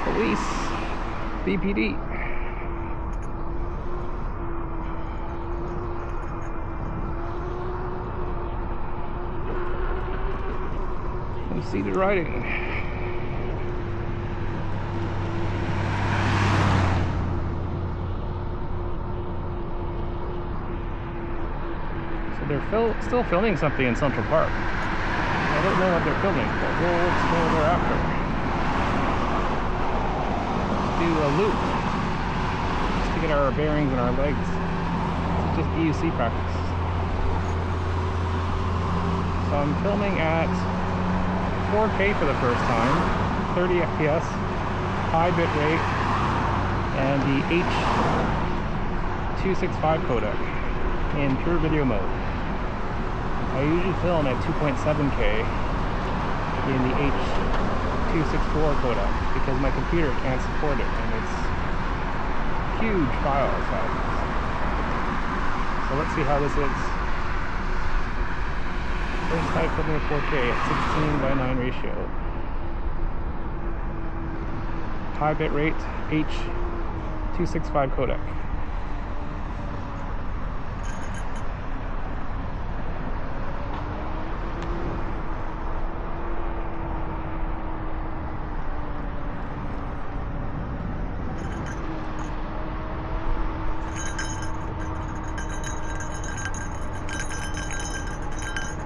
Police, BPD. And seated riding. So they're still filming something in Central Park. I don't know what they're filming, but we'll explore thereafter. Do a loop just to get our bearings and our legs. It's just EUC practice. So I'm filming at 4K for the first time, 30 FPS, high bit rate, and the h265 codec in pure video mode. I usually film at 2.7K in the h264 codec because my computer can't support it and it's huge file size. So let's see how this is. First time filming at 4K at 16:9 ratio. High bit rate h265 codec.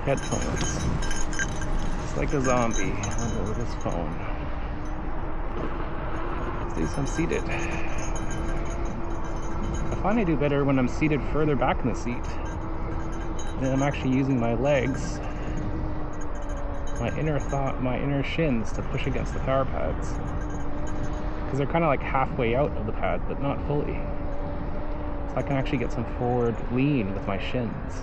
Headphones. It's like a zombie with his phone. Let's do some seated. I find I do better when I'm seated further back in the seat. Then I'm actually using my legs, my inner shins to push against the power pads. Because they're kind of like halfway out of the pad, but not fully. So I can actually get some forward lean with my shins.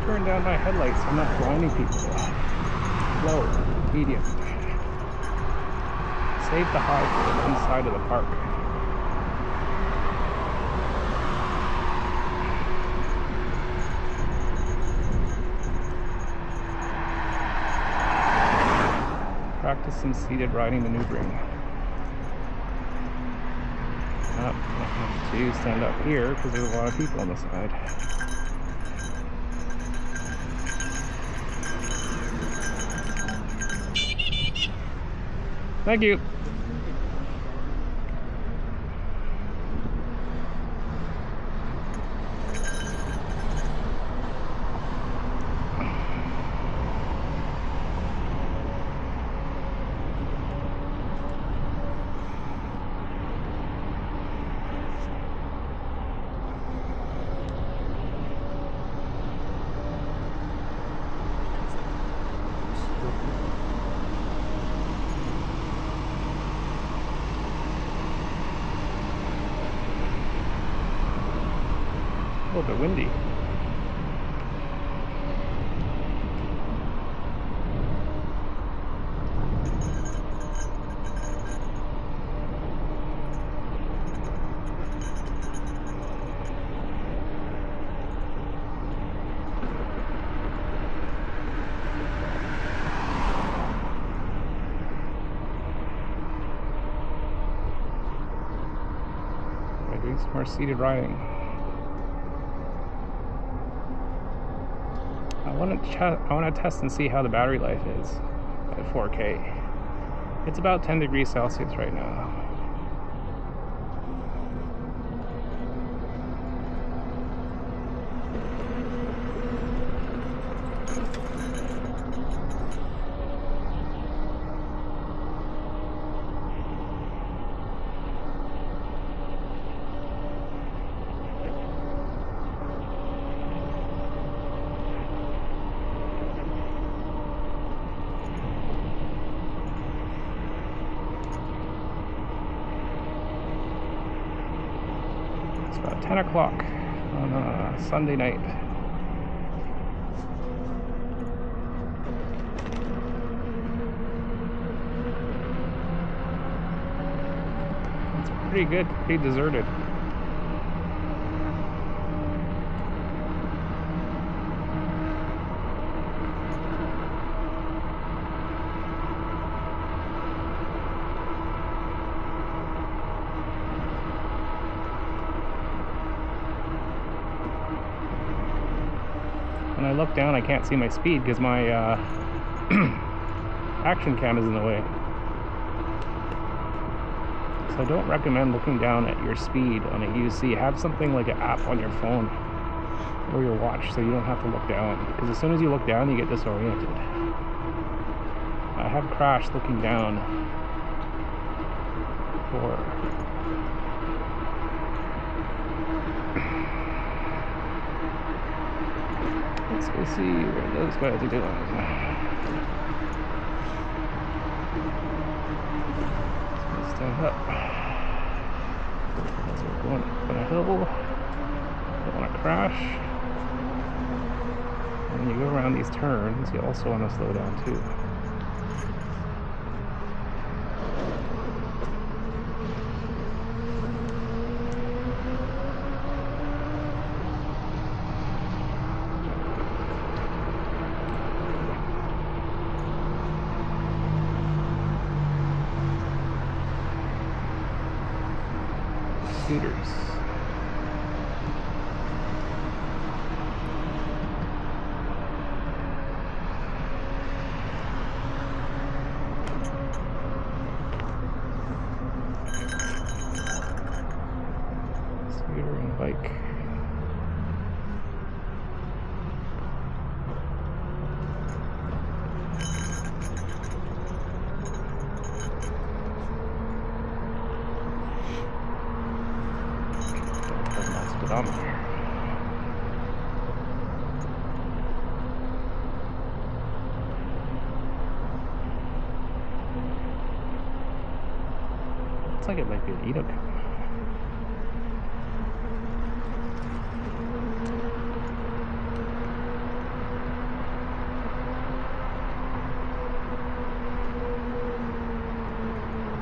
Turn down my headlights so I'm not blinding people. Low, medium. Save the high for the inside of the park. Practice some seated riding maneuvering. Not have to stand up here because there's a lot of people on the side. Thank you. A little bit windy. We're doing some more seated riding. I want to test and see how the battery life is at 4K. It's about 10 degrees Celsius right now. It's about 10 o'clock on a Sunday night. It's pretty good, pretty deserted. When I look down, I can't see my speed because my action cam is in the way. So I don't recommend looking down at your speed on a UC. Have something like an app on your phone or your watch so you don't have to look down. Because as soon as you look down, you get disoriented. I have crashed looking down before. Let's go see what those guys are doing. Let's stand up. So we're going up on a hill. Don't want to crash. And when you go around these turns, you also want to slow down too. Scooters. Scooter and bike. Speedometer. Looks like it might be an Edo Cup.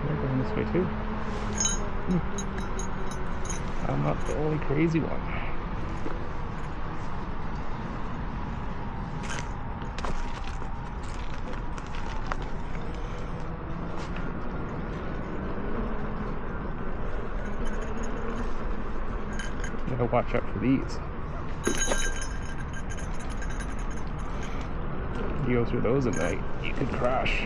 They're going this way too. I'm not the only crazy one. Gotta watch out for these. You go through those at night, you could crash.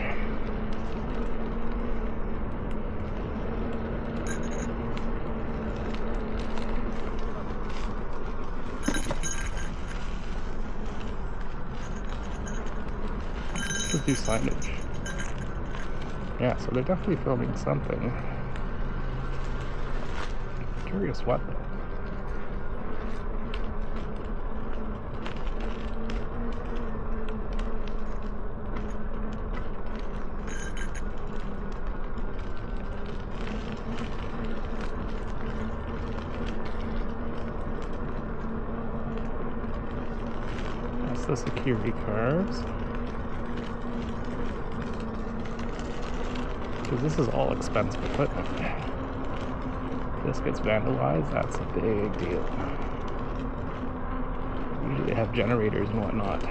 Let's do signage. Yeah, so they're definitely filming something. Curious what though. That's the security cars. Because this is all expensive equipment. If this gets vandalized, that's a big deal. Usually they have generators and whatnot.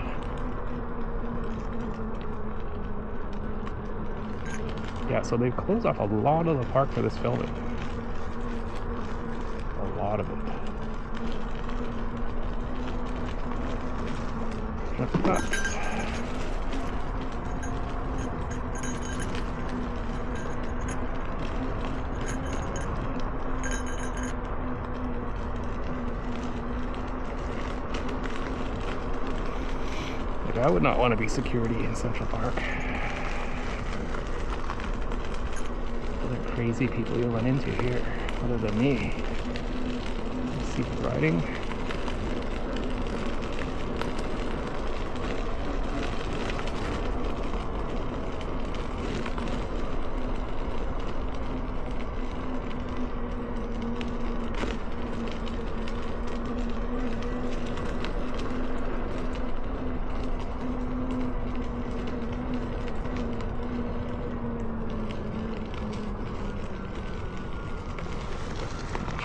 Yeah, so they've closed off a lot of the park for this filming. A lot of it. That's nuts. I would not want to be security in Central Park. Other crazy people you'll run into here, other than me. See people riding.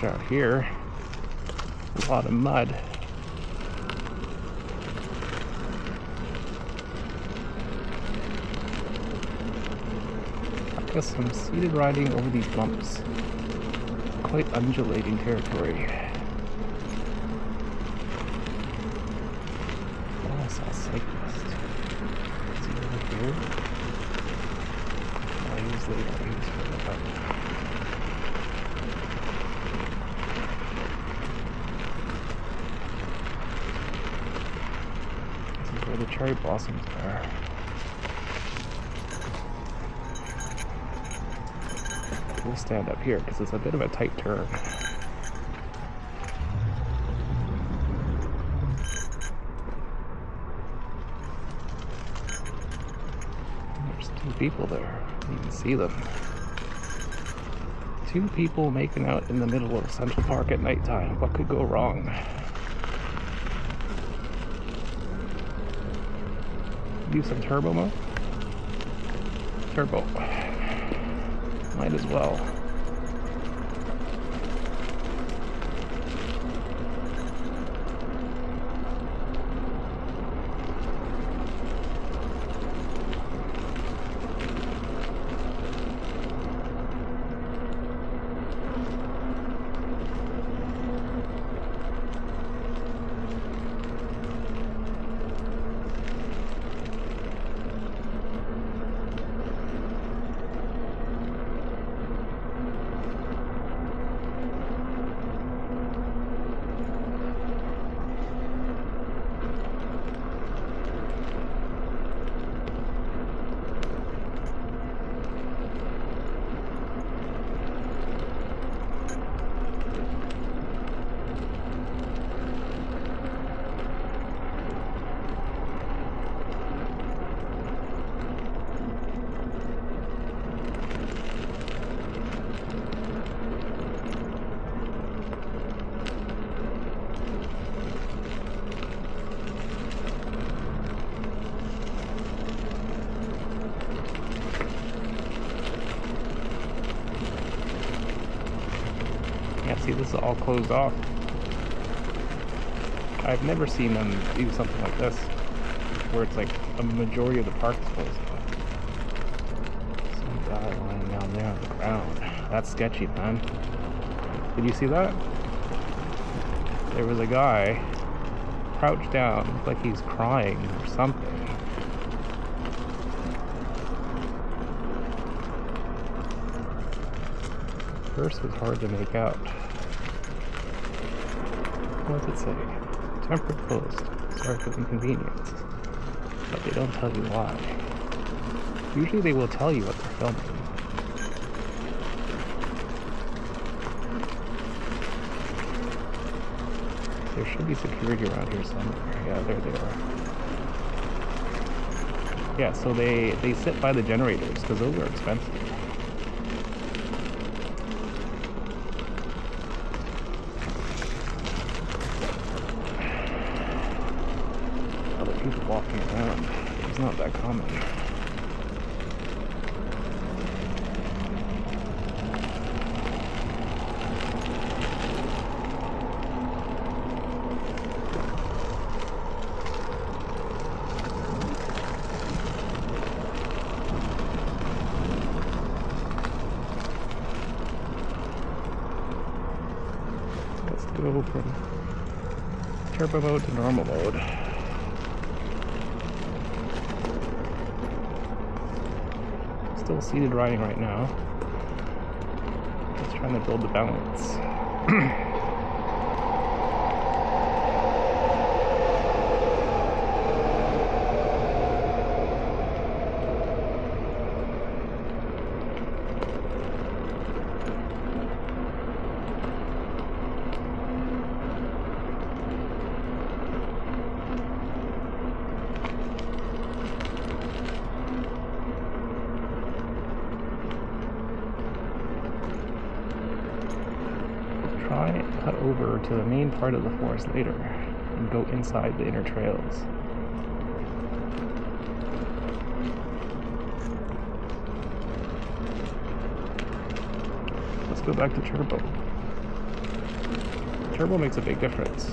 watch out here. A lot of mud. I guess I'm seated riding over these bumps. Quite undulating territory. Oh, I saw a cyclist. Is he over here? Oh, he was late. He was further up. This is where the cherry blossoms are. We'll stand up here because it's a bit of a tight turn. There's two people there. You can see them. Two people making out in the middle of Central Park at nighttime. What could go wrong? Do some turbo mode? Turbo. Might as well. See, this is all closed off. I've never seen them do something like this, where it's like a majority of the park is closed off. Some guy lying down there on the ground. That's sketchy, man. Did you see that? There was a guy crouched down, looked like he's crying or something. First was hard to make out. What does it say? Temporary closed. Sorry for the inconvenience. But they don't tell you why. Usually they will tell you what they're filming. There should be security around here somewhere. Yeah, there they are. Yeah, so they sit by the generators because those are expensive. People walking around. It's not that common. Let's go from turbo mode to normal mode. Still seated riding right now. Just trying to build the balance. Try and cut over to the main part of the forest later and go inside the inner trails. Let's go back to turbo. Turbo makes a big difference.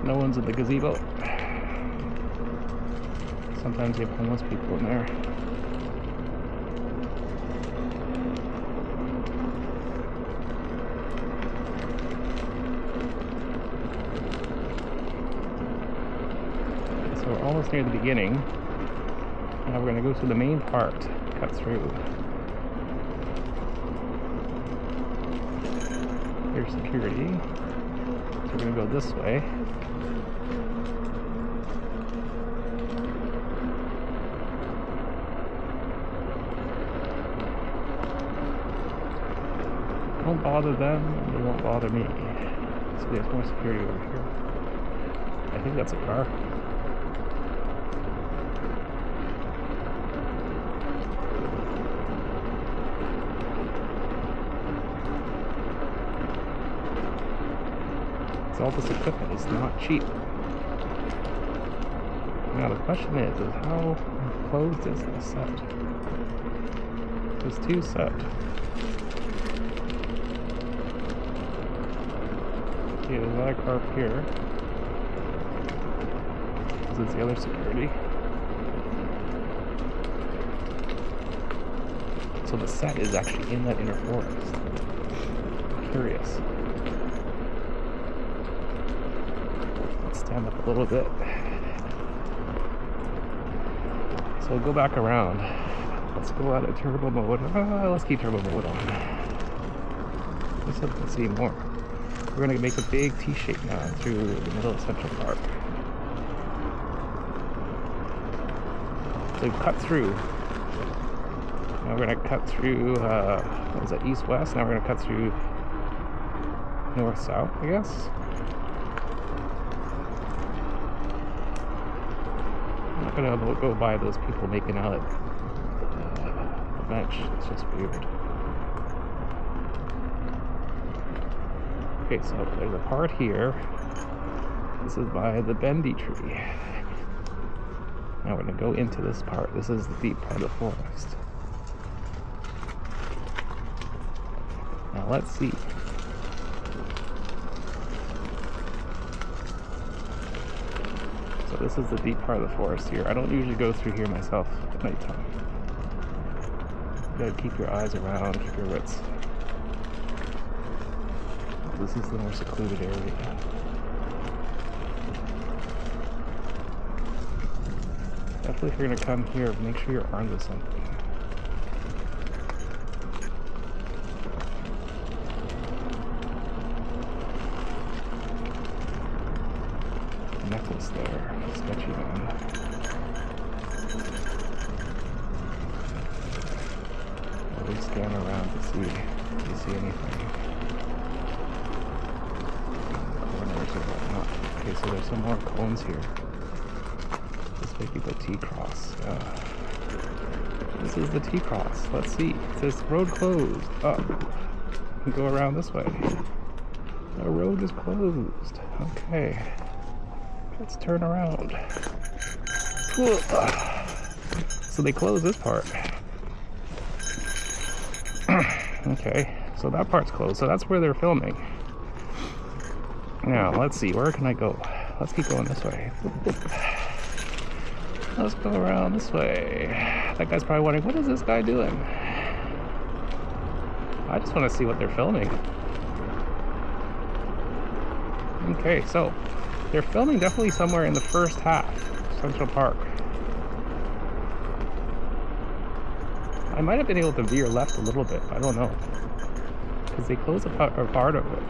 No one's in the gazebo. Sometimes you have homeless people in there. So we're almost near the beginning. Now we're going to go through the main part, cut through. Here's security. So we're going to go this way. Won't bother them, and they won't bother me. So there's more security over here. I think that's a car. So all this equipment is not cheap. Now the question is how closed is this set? There's two set. Okay, there's another car up here. This is the other security. So the set is actually in that inner forest. I'm curious. Let's stand up a little bit. So we'll go back around. Let's go out of turbo mode. Let's keep turbo mode on. Let's look and see more. We're going to make a big T-shape now through the middle of Central Park. So we've cut through. Now we're going to cut through, what was that, east-west? Now we're going to cut through north-south, I guess. I'm not going to go by those people making out at the bench. It's just weird. Okay, so there's a part here. This is by the bendy tree. Now we're going to go into this part. This is the deep part of the forest. Now let's see. So this is the deep part of the forest here. I don't usually go through here myself at nighttime. You gotta keep your eyes around, keep your wits. This is the more secluded area. Definitely if you're gonna come here, make sure you're armed with something. Necklace there, sketchy man. Always scan around to see if you see anything. Okay, so there's some more cones here. This may be the T-cross. This is the T-cross. Let's see. It says road closed. Up. We go around this way. The road is closed. Okay. Let's turn around. So they closed this part. Okay, so that part's closed. So that's where they're filming. Now, let's see, where can I go? Let's keep going this way. Let's go around this way. That guy's probably wondering, what is this guy doing? I just want to see what they're filming. Okay, so they're filming definitely somewhere in the first half, Central Park. I might have been able to veer left a little bit, I don't know. Because they closed a part of it.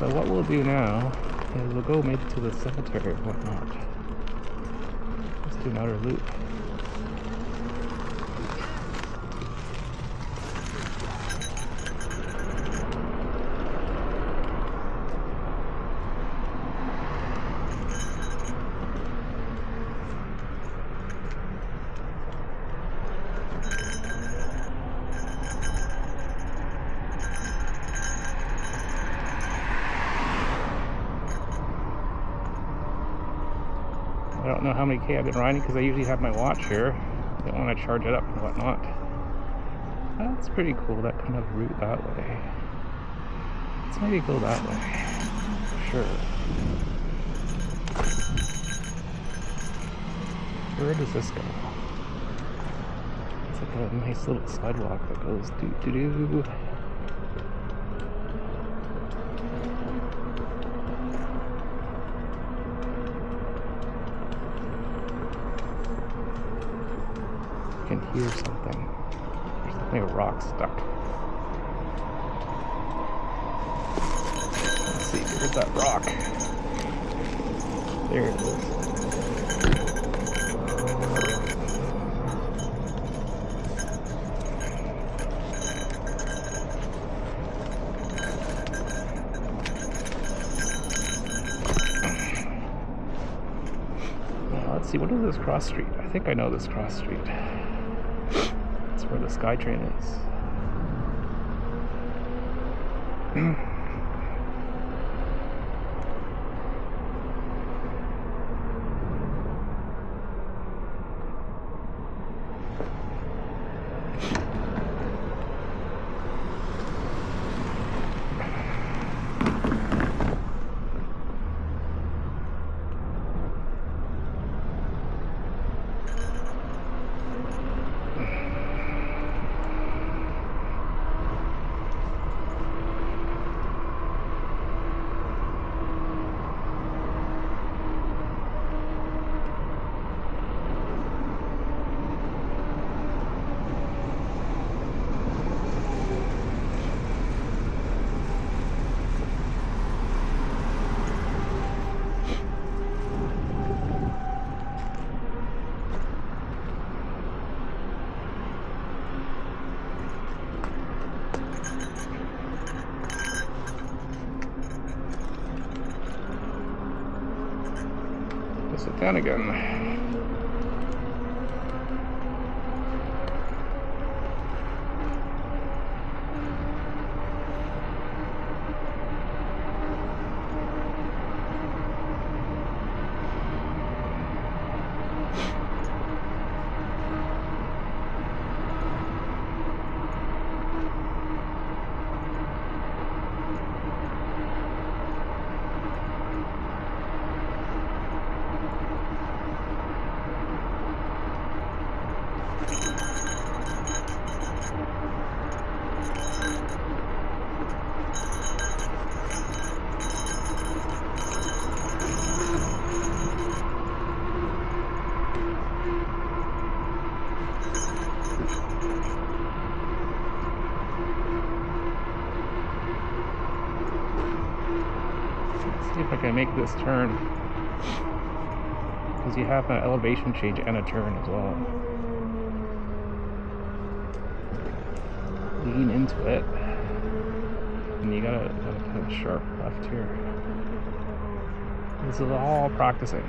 So what we'll do now is we'll go maybe to the cemetery or whatnot. This do an outer loop. I don't know how many K I've been riding because I usually have my watch here. I don't want to charge it up and whatnot. That's pretty cool, that kind of route that way. Let's maybe go that way. Sure. Where does this go? It's like a nice little sidewalk that goes doo-doo-doo. I can hear something. There's definitely a rock stuck. Let's see, where's that rock? There it is. Now, let's see, what is this cross street? I think I know this cross street. That's where the SkyTrain is. Sit down again. See if I can make this turn, because you have an elevation change and a turn as well. Lean into it, and you gotta kind of sharp left here. This is all practicing.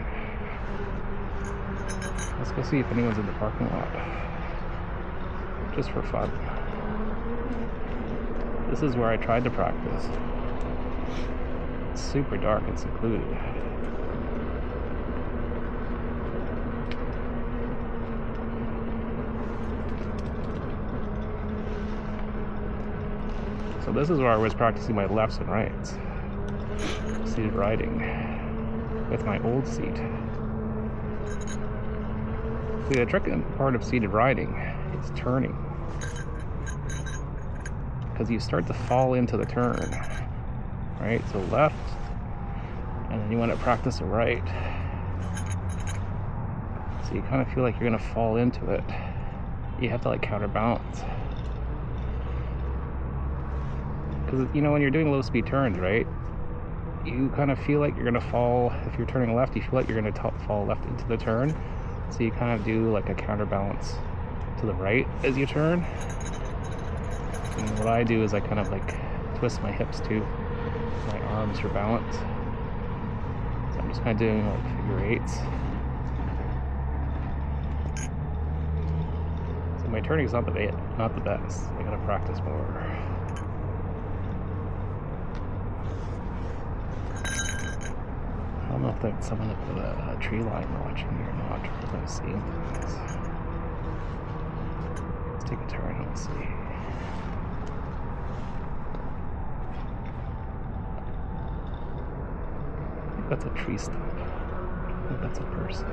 Let's go see if anyone's in the parking lot, just for fun. This is where I tried to practice. It's super dark and secluded. So this is where I was practicing my lefts and rights. Seated riding with my old seat. See, the tricky part of seated riding is turning, because you start to fall into the turn, right? So left, and then you want to practice a right. So you kind of feel like you're going to fall into it. You have to like counterbalance. Because, you know, when you're doing low speed turns, right, you kind of feel like you're going to fall. If you're turning left, you feel like you're going to fall left into the turn. So you kind of do like a counterbalance to the right as you turn. And what I do is I kind of like twist my hips too, my arms for balance. So I'm just kind of doing like figure eights. So my turning is not the best. I gotta practice more. I don't know if that's someone up with a tree line watching me or not, or if I'm seeing things. Let's take a turn and let's see. I think that's a tree stump. I think that's a person.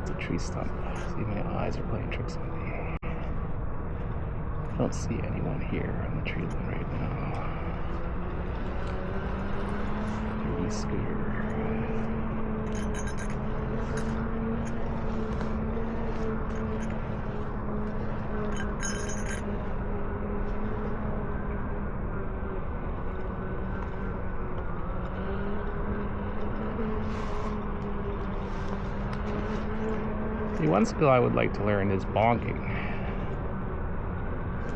It's a tree stump. See, my eyes are playing tricks on me. I don't see anyone here on the tree line right now. Scooter. See, one skill I would like to learn is bonking.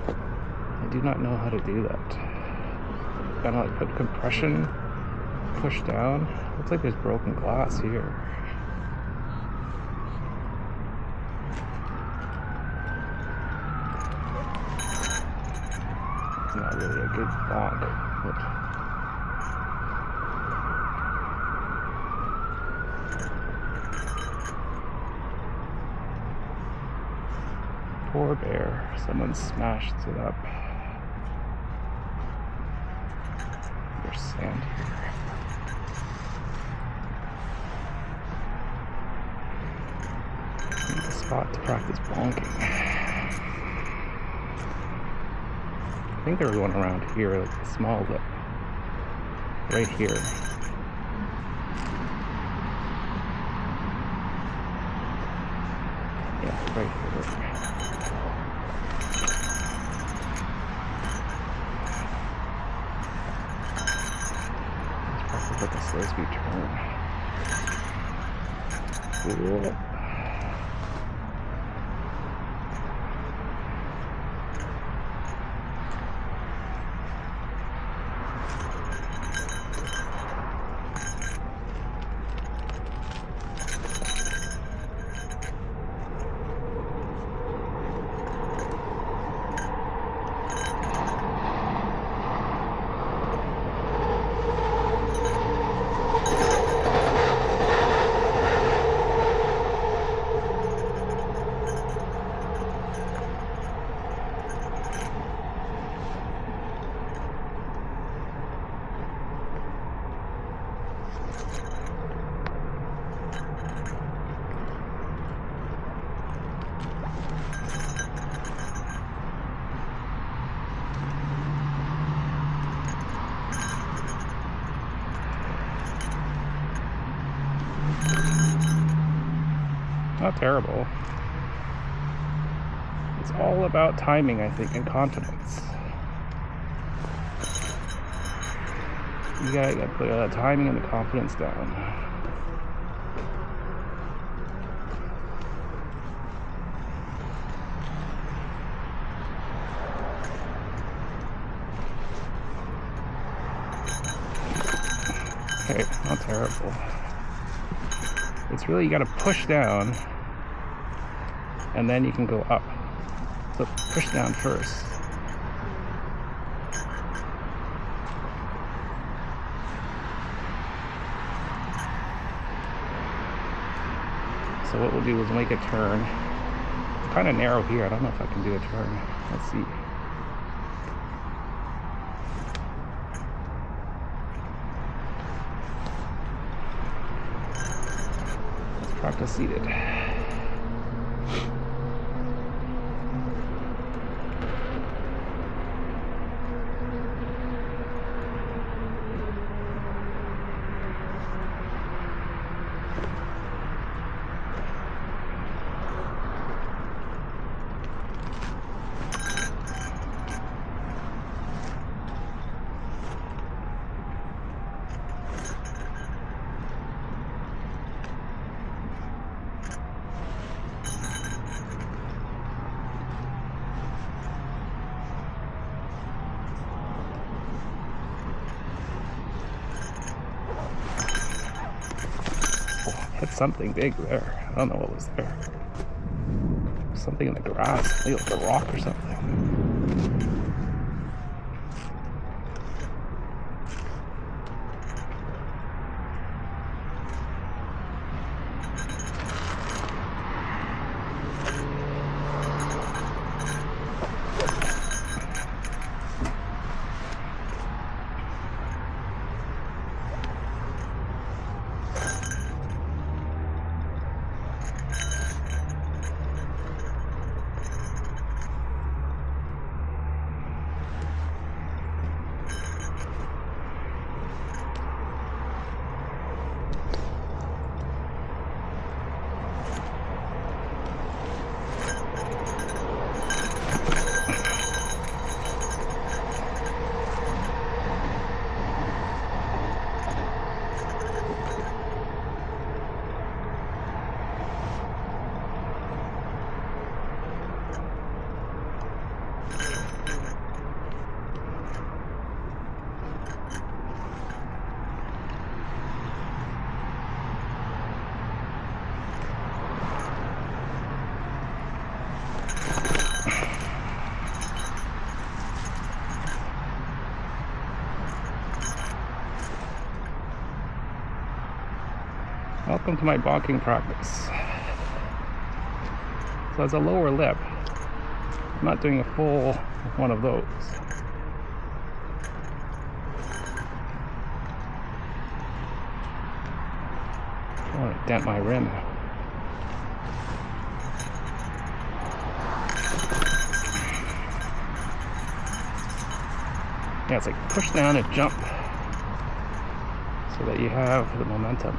I do not know how to do that. Kind of like put compression, push down. Looks like there's broken glass here. It's not really a good bonk, but poor bear. Someone smashed it up. There's sand here. Spot to practice bonking. I think there was one around here, like a small lip. Right here. Yeah, right here. Let's practice like a slow speed turn. Cool. Not terrible. It's all about timing, I think, and confidence. You gotta put the timing and the confidence down. Okay, not terrible. It's really, you gotta push down and then you can go up. So push down first. So what we'll do is make a turn. It's kind of narrow here. I don't know if I can do a turn. Let's see. Let's practice seated. put something big there. I don't know what was there. Something in the grass, maybe like a rock or something. Welcome to my bonking practice. So as a lower lip, I'm not doing a full one of those. I want to dent my rim. Yeah, it's like push down and jump so that you have the momentum.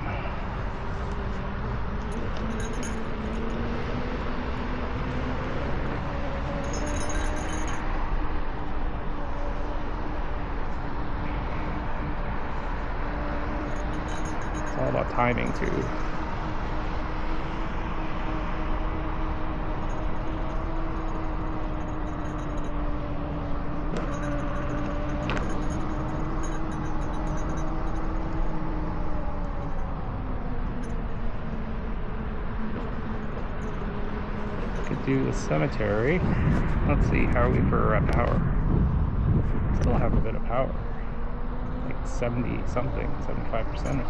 It's all about timing too. Do the cemetery. Let's see, how are we for power? Still have a bit of power, like 70 something, 75% or something.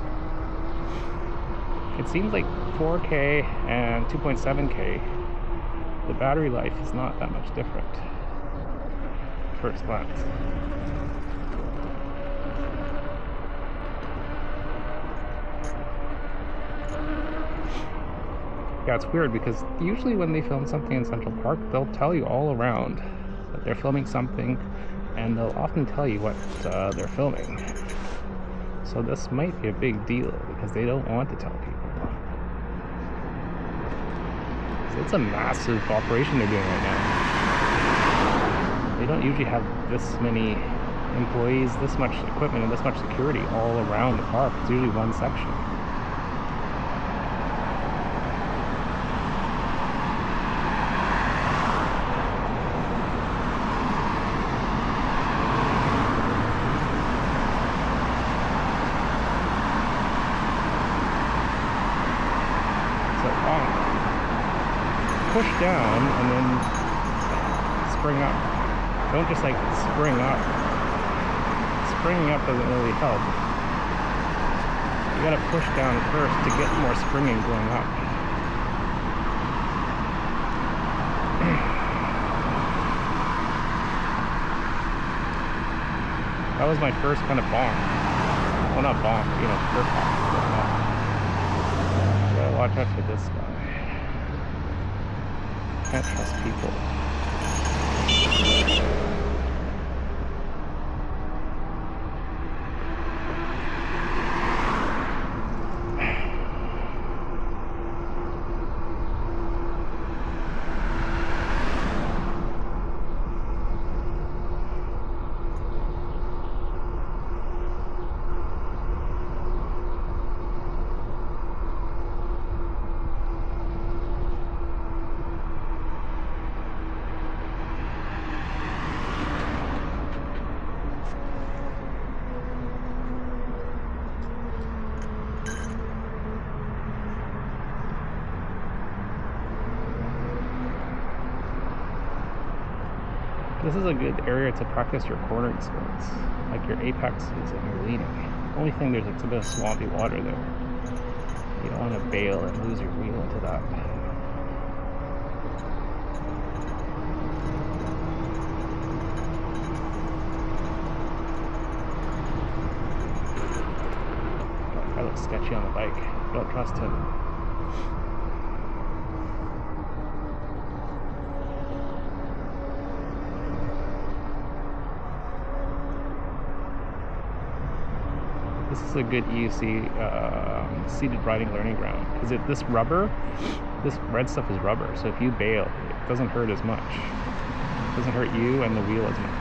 It seems like 4K and 2.7K, the battery life is not that much different at first glance. Yeah, it's weird because usually when they film something in Central Park, they'll tell you all around that they're filming something, and they'll often tell you what they're filming. So this might be a big deal because they don't want to tell people. So it's a massive operation they're doing right now. They don't usually have this many employees, this much equipment, and this much security all around the park. It's usually one section. Push down and then spring up. Don't just like spring up. Springing up doesn't really help. You gotta push down first to get more springing going up. That was my first kind of bonk. Well, not bonk, you know, first bonk. Gotta watch out for this guy. Can't trust people. This is a good area to practice your cornering skills, like your apexes and your leaning. Only thing, it's a bit of swampy water there. You don't want to bail and lose your wheel into that. I look sketchy on the bike. Don't trust him. This is a good easy seated riding learning ground, because this red stuff is rubber, so if you bail, it doesn't hurt as much. It doesn't hurt you and the wheel as much.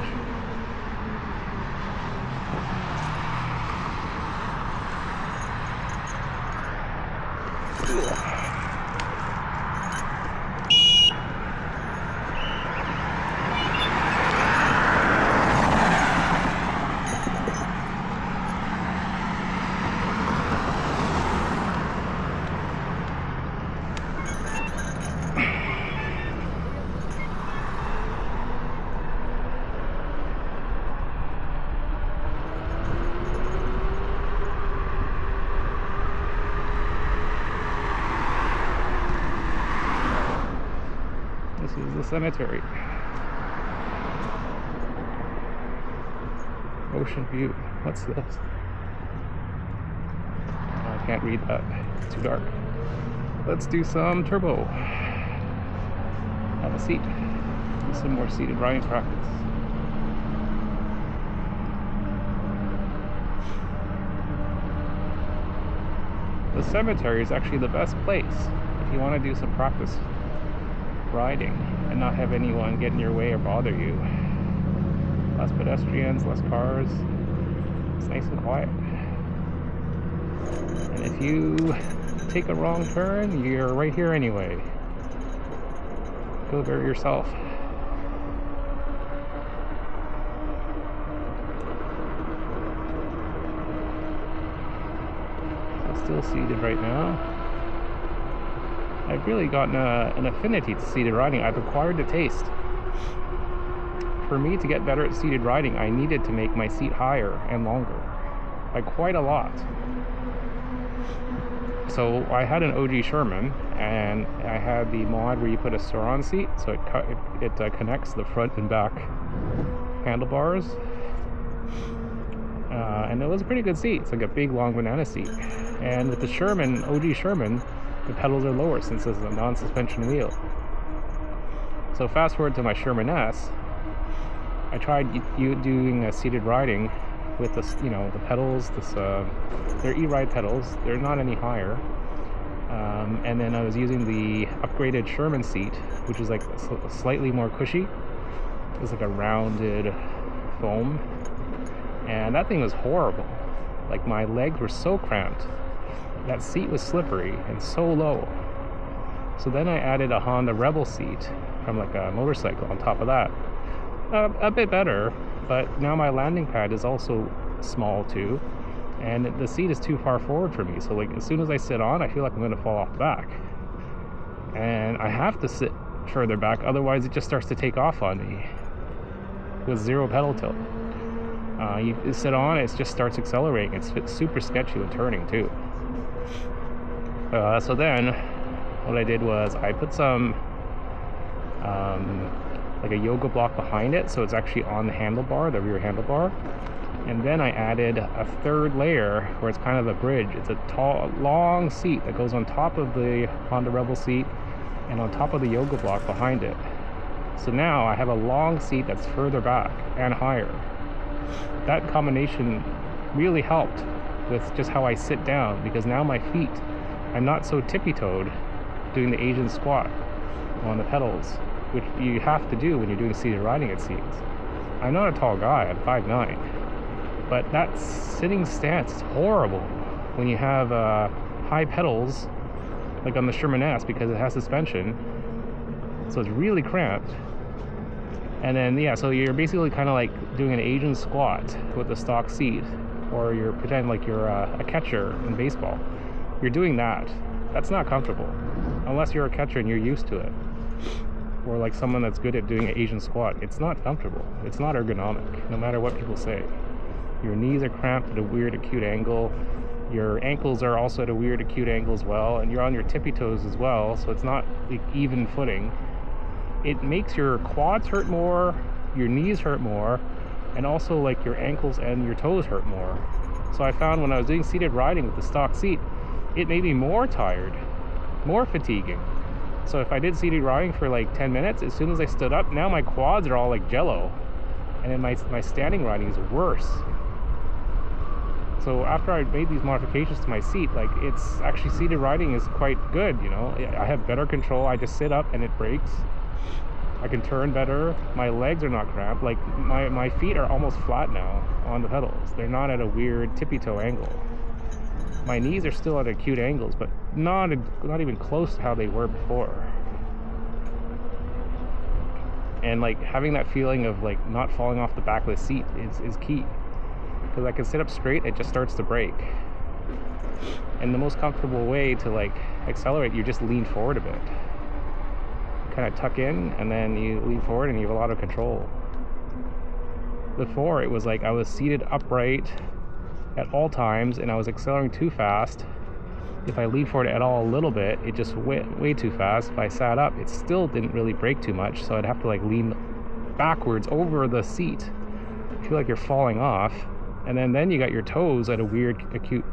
This is the cemetery. Ocean view. What's this? I can't read that. It's too dark. Let's do some turbo. Have a seat. Do some more seated riding practice. The cemetery is actually the best place if you want to do some practice riding and not have anyone get in your way or bother you. Less pedestrians, less cars. It's nice and quiet. And if you take a wrong turn, you're right here anyway. Go there yourself. I'm still seated right now. I've really gotten an affinity to seated riding. I've acquired the taste. For me to get better at seated riding, I needed to make my seat higher and longer, by quite a lot. So I had an OG Sherman, and I had the mod where you put a Sauron seat, so it connects the front and back handlebars. And it was a pretty good seat. It's like a big long banana seat. And with the Sherman, OG Sherman, the pedals are lower since it's a non-suspension wheel. So fast forward to my Sherman S, I tried doing a seated riding with this, the pedals. They're e-ride pedals. They're not any higher. And then I was using the upgraded Sherman seat, which is like slightly more cushy. It's like a rounded foam, and that thing was horrible. Like, my legs were so cramped. That seat was slippery and so low. So then I added a Honda Rebel seat from like a motorcycle on top of that. A bit better, but now my landing pad is also small too, and the seat is too far forward for me. So like, as soon as I sit on, I feel like I'm going to fall off the back, and I have to sit further back, otherwise it just starts to take off on me with zero pedal tilt. You sit on, it just starts accelerating. It's super sketchy when turning too. So then what I did was I put some like a yoga block behind it, so it's actually on the handlebar, the rear handlebar. And then I added a third layer where it's kind of a bridge. It's a tall, long seat that goes on top of the Honda Rebel seat and on top of the yoga block behind it. So now I have a long seat that's further back and higher. That combination really helped with just how I sit down, because now my feet, I'm not so tippy-toed doing the Asian squat on the pedals, which you have to do when you're doing seated riding, it seems. I'm not a tall guy, I'm 5'9", but that sitting stance is horrible when you have high pedals, like on the Sherman S, because it has suspension, so it's really cramped. And then, yeah, so you're basically kind of like doing an Asian squat with the stock seat, or you're pretending like you're a catcher in baseball. You're doing that. That's not comfortable, unless you're a catcher and you're used to it. or like someone that's good at doing an Asian squat, it's not comfortable. It's not ergonomic, no matter what people say. Your knees are cramped at a weird acute angle. Your ankles are also at a weird acute angle as well, and you're on your tippy toes as well, so it's not like even footing. It makes your quads hurt more, your knees hurt more, and also like your ankles and your toes hurt more. So I found when I was doing seated riding with the stock seat, it made me more tired, more fatiguing. So if I did seated riding for like 10 minutes, as soon as I stood up, now my quads are all like jello, and then my standing riding is worse. So after I made these modifications to my seat, like it's actually seated riding is quite good, you know. I have better control. I just sit up and it brakes. I can turn better. My legs are not cramped. Like my feet are almost flat now on the pedals. They're not at a weird tippy toe angle. My knees are still at acute angles, but not even close to how they were before. And like having that feeling of like not falling off the back of the seat is key. Because I can sit up straight, it just starts to brake. And the most comfortable way to like accelerate, you just lean forward a bit. Kind of tuck in, and then you lean forward and you have a lot of control. Before, it was like I was seated upright at all times and I was accelerating too fast. If I leaned forward at all a little bit, it just went way too fast. If I sat up, it still didn't really brake too much, so I'd have to like lean backwards over the seat. I feel like you're falling off. And then you got your toes at a weird acute.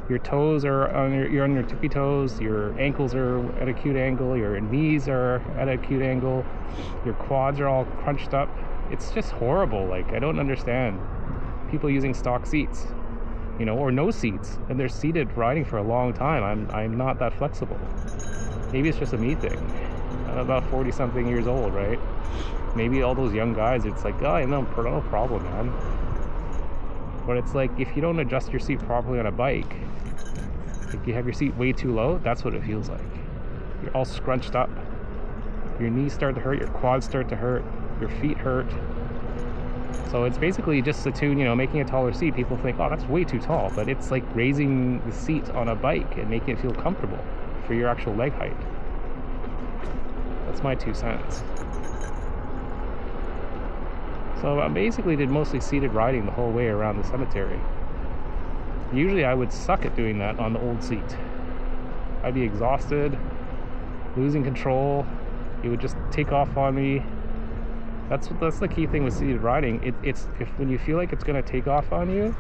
Your toes are you're on your tippy toes. Your ankles are at acute angle. Your knees are at acute angle. Your quads are all crunched up. It's just horrible. Like I don't understand people using stock seats, you know, or no seats, and they're seated riding for a long time. I'm not that flexible. Maybe it's just a me thing. I'm about 40 something years old, right? Maybe all those young guys, it's like, oh, no problem, man. But it's like, if you don't adjust your seat properly on a bike, if you have your seat way too low, that's what it feels like. You're all scrunched up. Your knees start to hurt, your quads start to hurt, your feet hurt. So it's basically just to tune, you know, making a taller seat. People think, oh, that's way too tall. But it's like raising the seat on a bike and making it feel comfortable for your actual leg height. That's my 2 cents. So I basically did mostly seated riding the whole way around the cemetery. Usually I would suck at doing that on the old seat. I'd be exhausted, losing control. It would just take off on me. That's the key thing with seated riding. It's when you feel like it's going to take off on you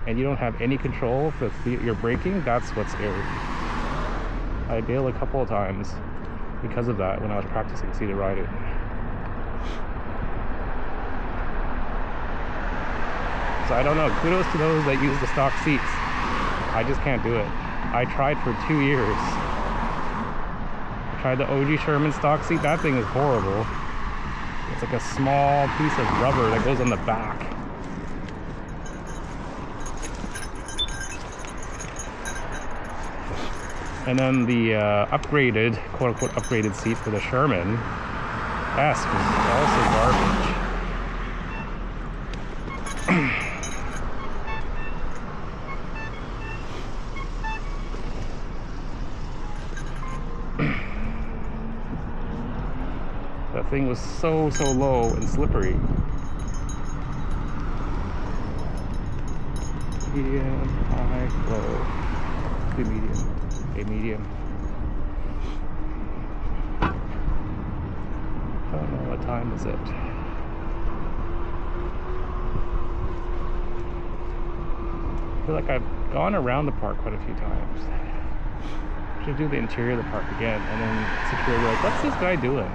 and you don't have any control with your braking, that's what's scary. I bailed a couple of times because of that when I was practicing seated riding. So I don't know, kudos to those that use the stock seats. I just can't do it. I tried for 2 years. I tried the OG Sherman stock seat. That thing is horrible. It's like a small piece of rubber that goes on the back. And then the upgraded, quote-unquote upgraded seat for the Sherman S was also garbage. That thing was so low and slippery. Medium, high, low. Do medium. A medium. I don't know what time is it. I feel like I've gone around the park quite a few times. I should do the interior of the park again, and then security like, what's this guy doing?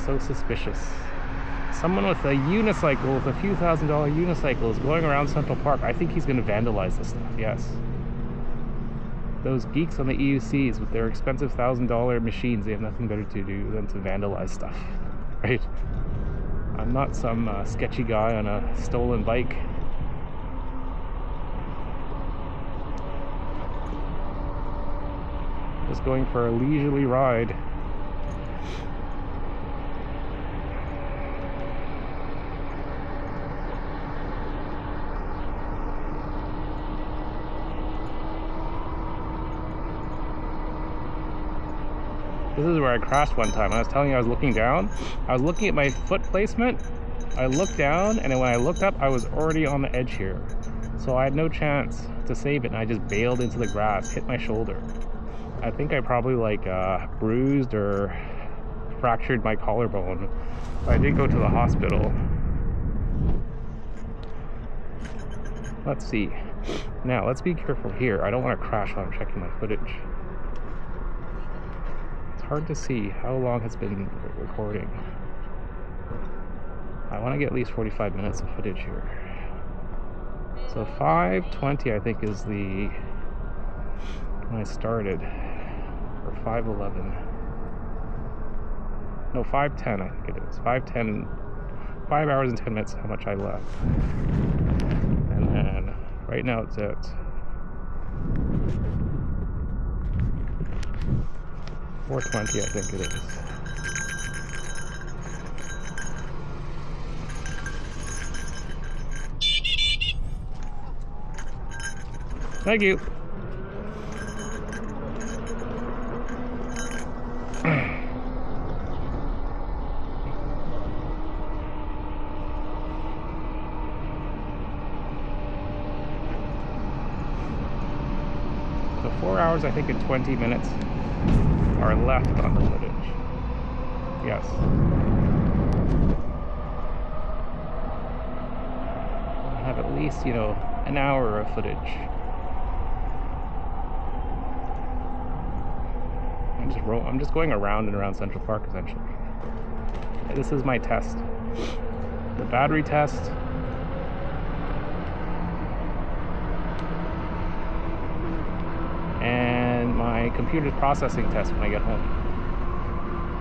So suspicious. Someone with a unicycle, with a few $1,000 unicycle is going around Central Park. I think he's going to vandalize this stuff, yes. Those geeks on the EUCs with their expensive $1,000 machines, they have nothing better to do than to vandalize stuff, right? I'm not some sketchy guy on a stolen bike. Just going for a leisurely ride. This is where I crashed one time. I was telling you I was looking down. I was looking at my foot placement. I looked down, and when I looked up, I was already on the edge here. So I had no chance to save it, and I just bailed into the grass, hit my shoulder. I think I probably bruised or fractured my collarbone. I did go to the hospital. Let's see. Now, let's be careful here. I don't want to crash while I'm checking my footage. It's hard to see how long it's been recording. I want to get at least 45 minutes of footage here. So 5:20 I think is when I started, or 5:11. No, 5:10 I think it is. 5:10, 5 hours and 10 minutes how much I left. And then right now it's at 4:20 I think it is. Thank you. So 4 hours, I think, and 20 minutes are left on the footage. Yes. I have at least, an hour of footage. I'm just going around and around Central Park, essentially. This is my test. The battery test. And my computer's processing test when I get home.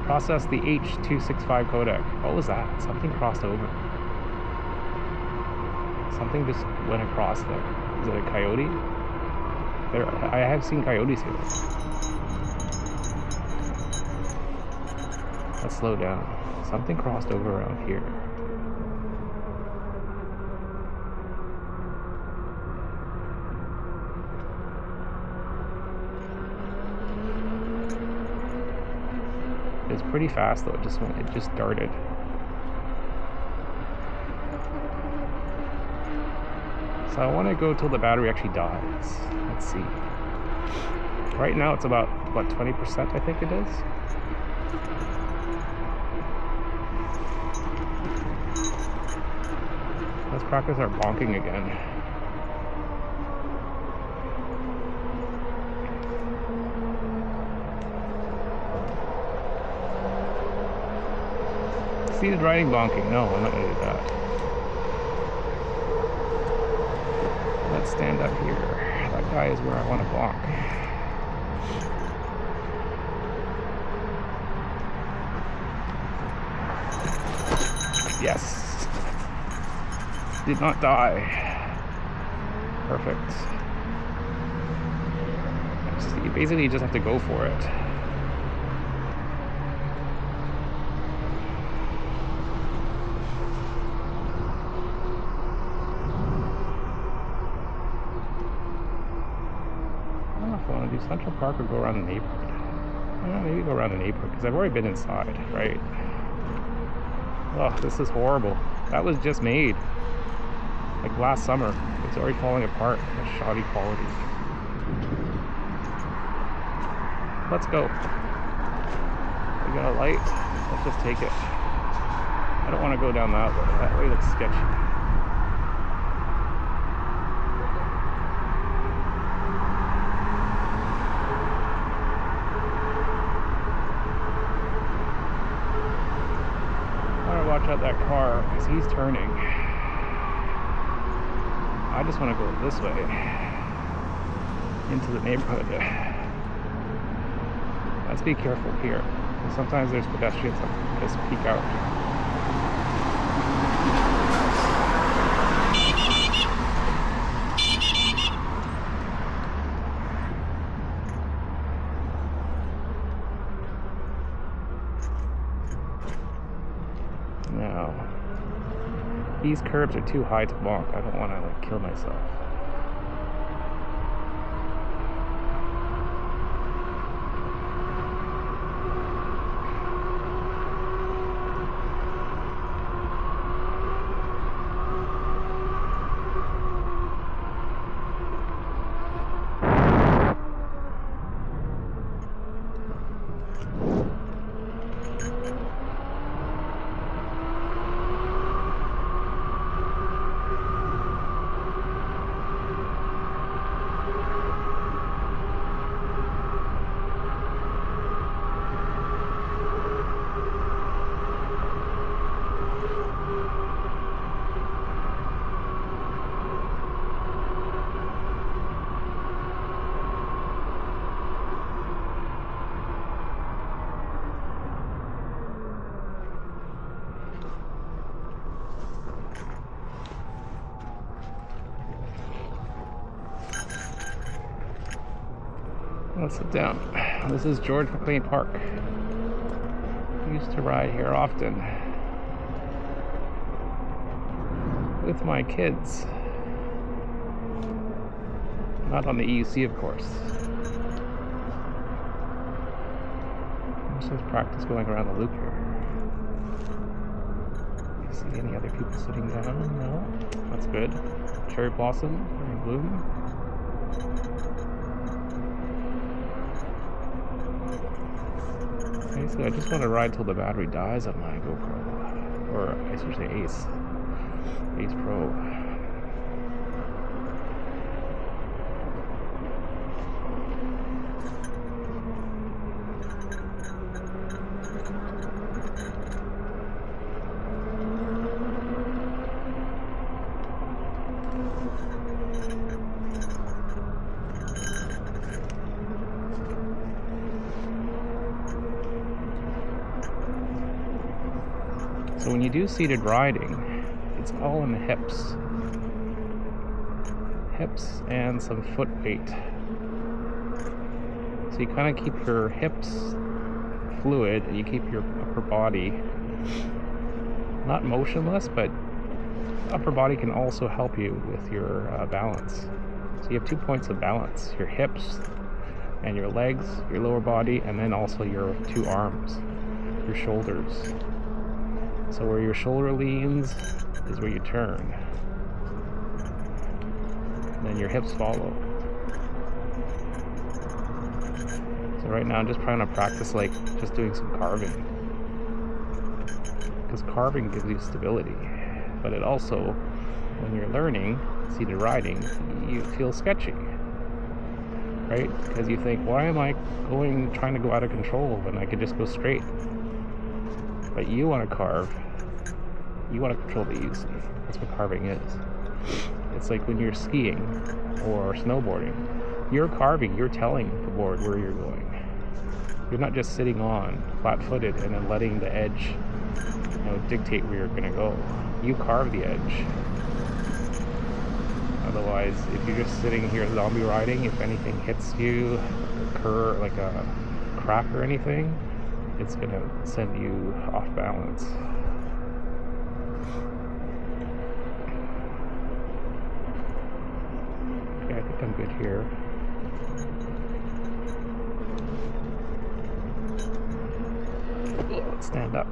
Process the h265 codec. What was that? Something crossed over. Something just went across there. Is it a coyote? I have seen coyotes here. Let's slow down. Something crossed over around here. It's pretty fast though. It just started. So I want to go till the battery actually dies. Let's see. Right now it's about, what, 20% I think it is? Let's practice our bonking again. Seated riding bonking. No, I'm not going to do that. Let's stand up here. That guy is where I want to bonk. Yes. Did not die. Perfect. You basically just have to go for it. I don't know if I want to do Central Park or go around the neighborhood. Maybe go around the neighborhood because I've already been inside, right? Oh, this is horrible. That was just made. Like last summer. It's already falling apart. That's shoddy quality. Let's go. We got a light. Let's just take it. I don't want to go down that way. That way looks sketchy. I want to watch out that car because he's turning. I just want to go this way into the neighborhood. Let's be careful here. Sometimes there's pedestrians that just peek out. Now, these curbs are too high to walk. I don't want to kill myself. Let's sit down. This is George McLean Park. I used to ride here often with my kids. Not on the EUC, of course. Just practice going around the loop here. Do you see any other people sitting down? No? That's good. Cherry blossom in bloom. Okay, so I just want to ride till the battery dies on my GoPro. Or I should say Ace. Ace Pro. So when you do seated riding, it's all in the hips. Hips and some foot weight. So you kind of keep your hips fluid and you keep your upper body not motionless, but upper body can also help you with your balance. So you have 2 points of balance, your hips and your legs, your lower body, and then also your 2 arms, your shoulders. So where your shoulder leans is where you turn. And then your hips follow. So right now I'm just trying to practice like just doing some carving. Because carving gives you stability. But it also, when you're learning seated riding, you feel sketchy. Right? Because you think, why am I trying to go out of control when I could just go straight? But you want to carve. You want to control the EUC. That's what carving is. It's like when you're skiing or snowboarding. You're carving, you're telling the board where you're going. You're not just sitting on flat-footed and then letting the edge, dictate where you're going to go. You carve the edge. Otherwise, if you're just sitting here zombie riding, if anything hits you, like a crack or anything, it's going to send you off balance. Okay, I think I'm good here. Let's stand up.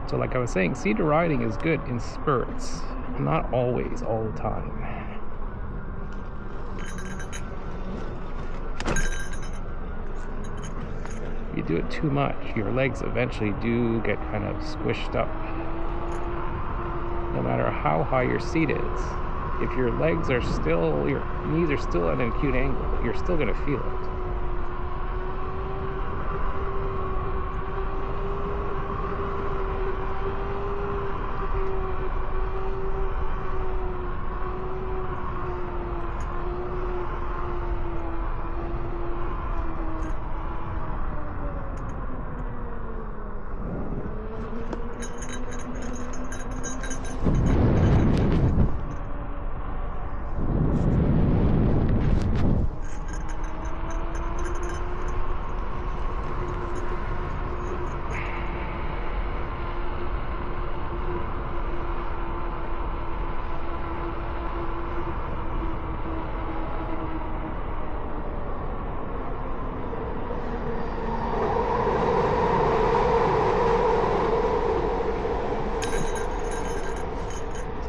So like I was saying, seated riding is good in spurts. Not always, all the time. You do it too much, your legs eventually do get kind of squished up. No matter how high your seat is, if your legs are still, your knees are still at an acute angle, you're still going to feel it.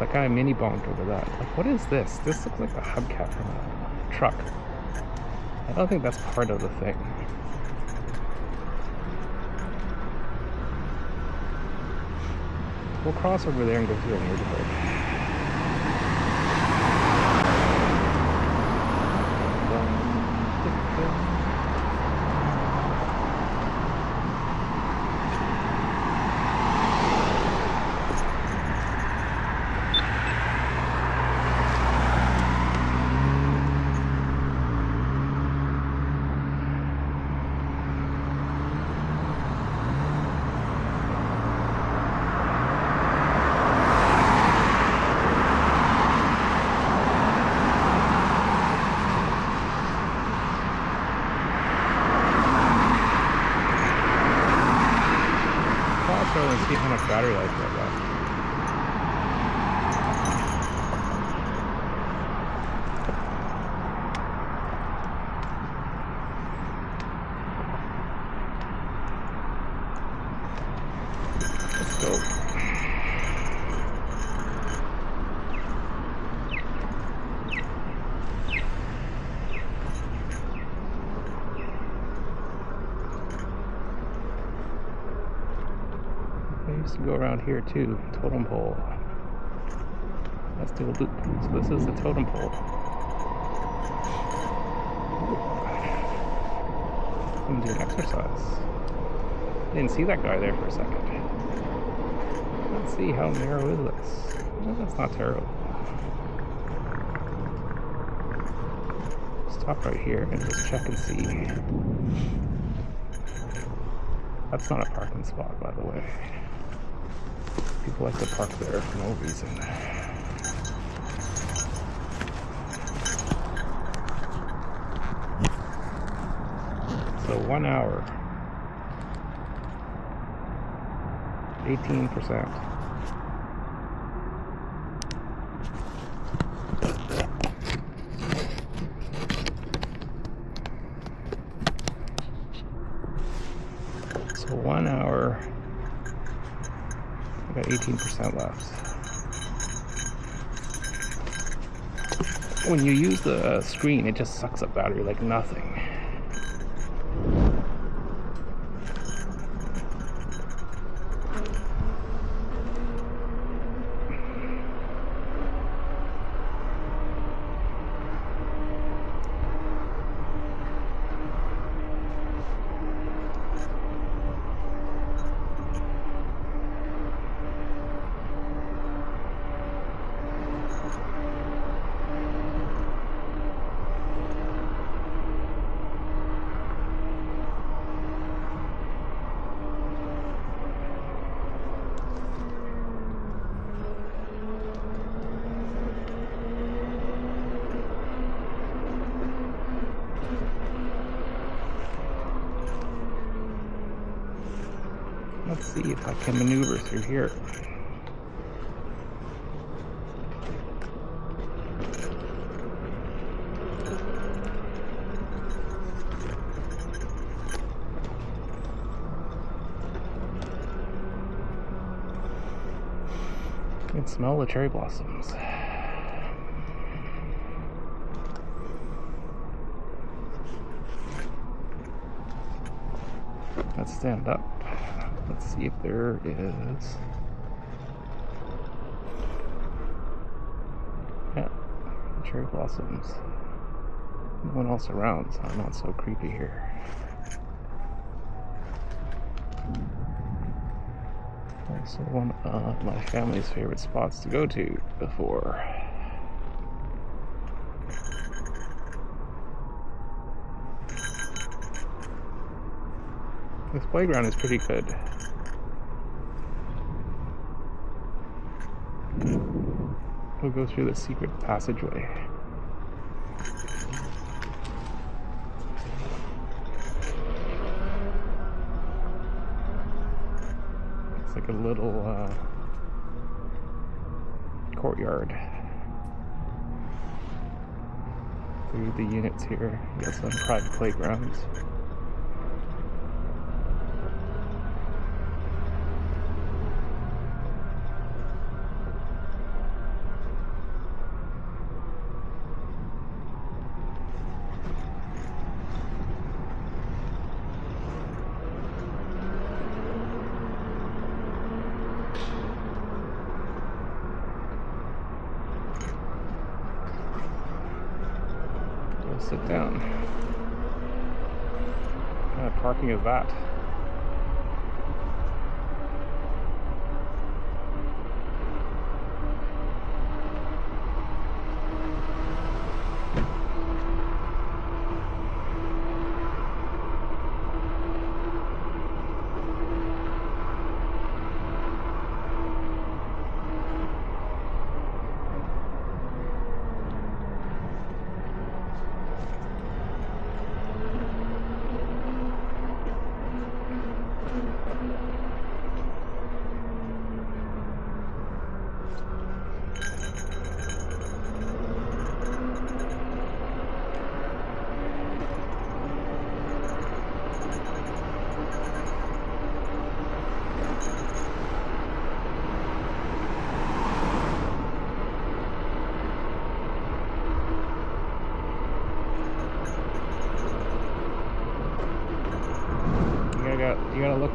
I kind of mini bonked over that. Like, what is this? This looks like a hubcap from a truck. I don't think that's part of the thing. We'll cross over there and go through the neighborhood. battery life right left. Let's go. I used to go around here too, totem pole. Let's do a loop. So this is the totem pole. I'm doing exercise. Didn't see that guy there for a second. Let's see, how narrow is this? Well, that's not terrible. Stop right here and just check and see. That's not a parking spot, by the way. People like to park there for no reason. So 1 hour, 18%. So 1 hour, I got 18% left. When you use the screen, it just sucks up battery like nothing. Let's see if I can maneuver through here. I can smell the cherry blossoms. Let's stand up. Let's see if there is. Yeah, cherry blossoms. No one else around, so I'm not so creepy here. Also one of my family's favorite spots to go to before. This playground is pretty good. We'll go through the secret passageway. It's like a little courtyard. Through the units here, you got some private playgrounds. Sit down. What kind of parking is that?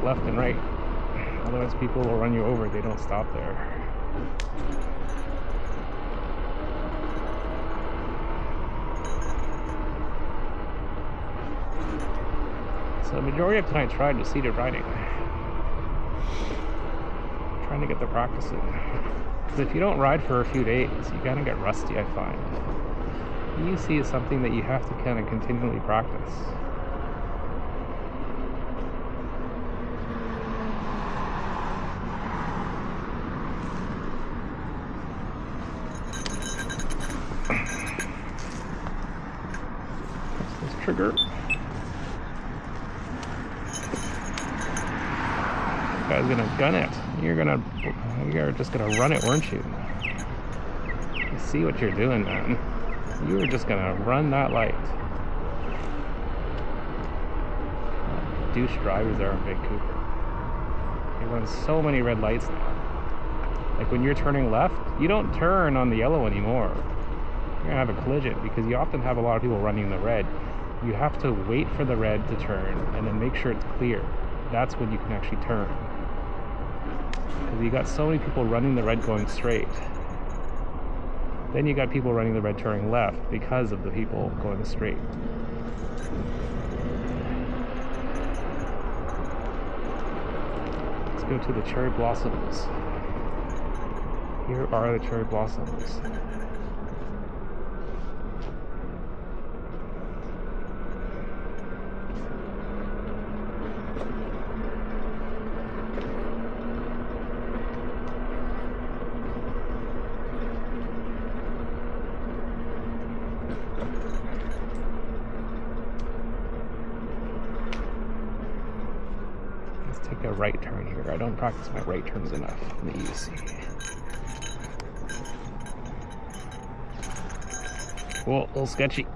left and right. Otherwise people will run you over if they don't stop there. So the majority of tonight tried was seated riding. Trying to get the practice in. Because if you don't ride for a few days, you kind of get rusty, I find. EUC is something that you have to kind of continually practice. This trigger. This guy's gonna gun it. You're just gonna run it, weren't you? You see what you're doing, man. You were just gonna run that light. Douche drivers there in Vancouver. They run so many red lights now. Like when you're turning left, you don't turn on the yellow anymore. You're gonna have a collision because you often have a lot of people running the red. You have to wait for the red to turn and then make sure it's clear. That's when you can actually turn. Because you got so many people running the red going straight. Then you got people running the red turning left because of the people going straight. Let's go to the cherry blossoms. Here are the cherry blossoms. Take a right turn here. I don't practice my right turns enough in the EUC. Cool, a little sketchy.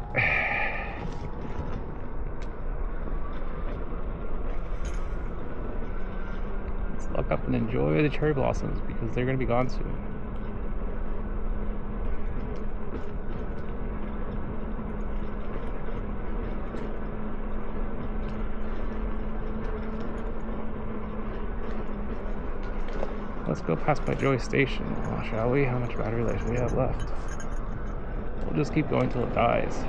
Let's look up and enjoy the cherry blossoms because they're going to be gone soon. Let's go past my Joy Station, shall we? How much battery life do we have left? We'll just keep going till it dies.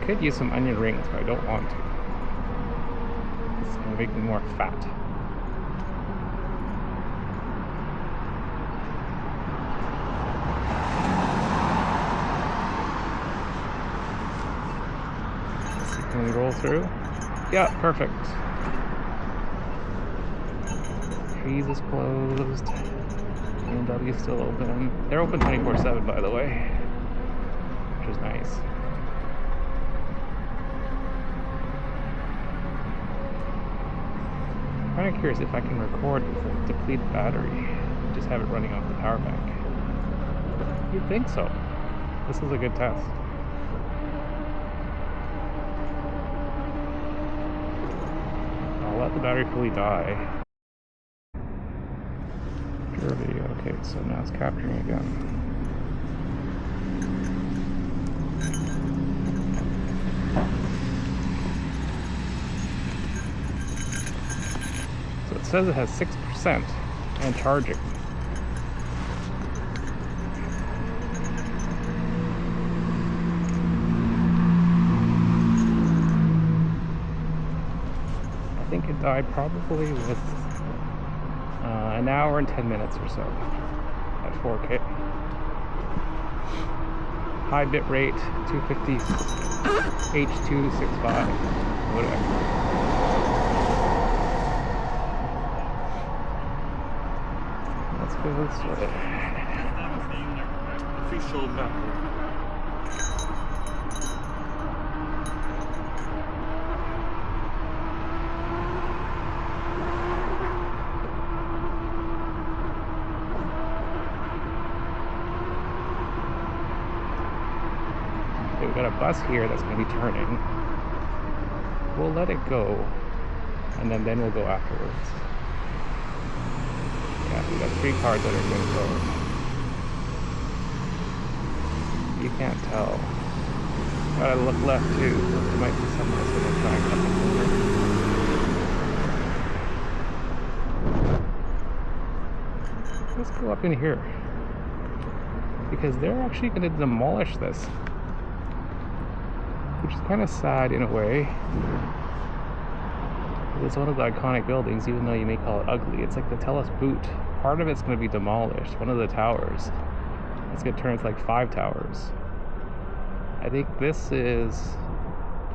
Could use some onion rings, but I don't want to. It's going to make me more fat. Let's see, can we roll through? Yeah, perfect. Trees is closed. BMW is still open. They're open 24/7, by the way, which is nice. I'm kind of curious if I can record with a depleted battery. Just have it running off the power bank. You'd think so. This is a good test. I'll let the battery fully die. Pure video. Okay, so now it's capturing again. It says it has 6% and charging. I think it died probably with an hour and 10 minutes or so at 4K. High bit rate, 250 h265, whatever. go this way. Official map. Okay, we got a bus here that's going to be turning. We'll let it go, and then we'll go afterwards. Yeah, we got 3 cars that are going to go. You can't tell. Gotta look left too. There might be someone that's gonna try and cut the corner. Let's go up in here, because they're actually gonna demolish this, which is kind of sad in a way. It's one of the iconic buildings, even though you may call it ugly. It's like the Telus boot. Part of it's gonna be demolished. One of the towers. It's gonna turn into like 5 towers. I think this is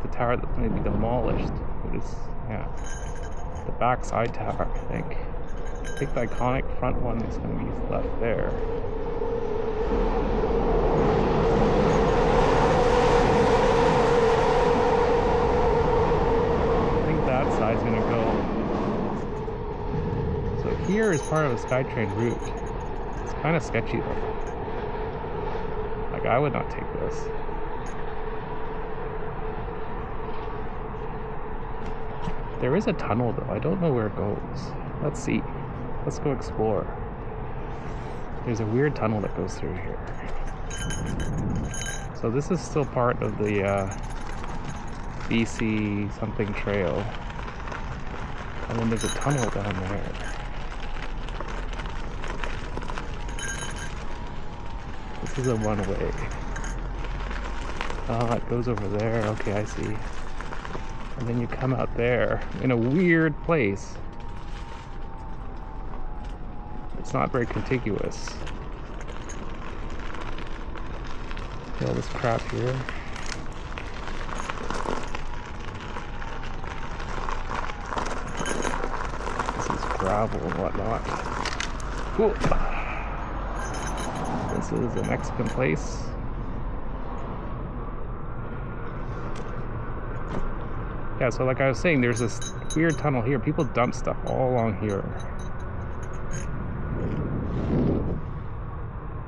the tower that's gonna be demolished. It is, yeah, the backside tower, I think. I think the iconic front one is gonna be left there. I think that side's gonna go. So here is part of a SkyTrain route. It's kind of sketchy though. Like, I would not take this. There is a tunnel though. I don't know where it goes. Let's see. Let's go explore. There's a weird tunnel that goes through here. So this is still part of the BC something trail. And then there's a tunnel down there. This is a one-way. Oh, it goes over there. Okay, I see. And then you come out there in a weird place. It's not very contiguous. All this crap here. This is gravel and whatnot. Cool. This is a Mexican place. Yeah, so like I was saying, there's this weird tunnel here. People dump stuff all along here.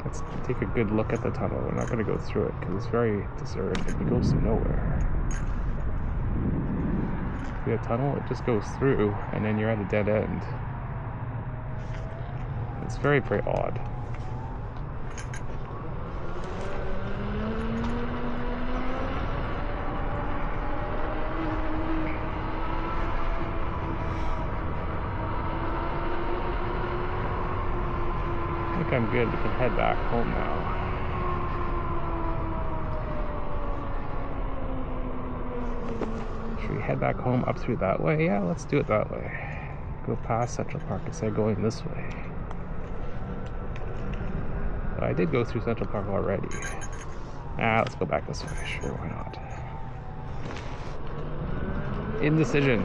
Let's take a good look at the tunnel. We're not going to go through it because it's very deserted. It goes to nowhere. See a tunnel? It just goes through and then you're at a dead end. It's very, very odd. I think I'm good. We can head back home now. Should we head back home up through that way? Yeah, let's do it that way. Go past Central Park instead of going this way. But I did go through Central Park already. Let's go back this way. Sure, why not? Indecision.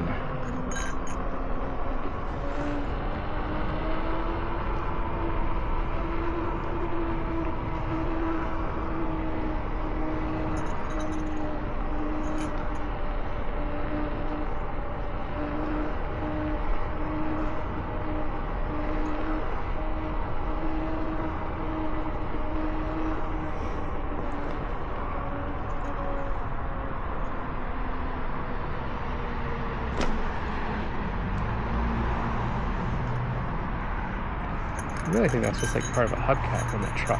I really think that's just like part of a hubcap on the truck.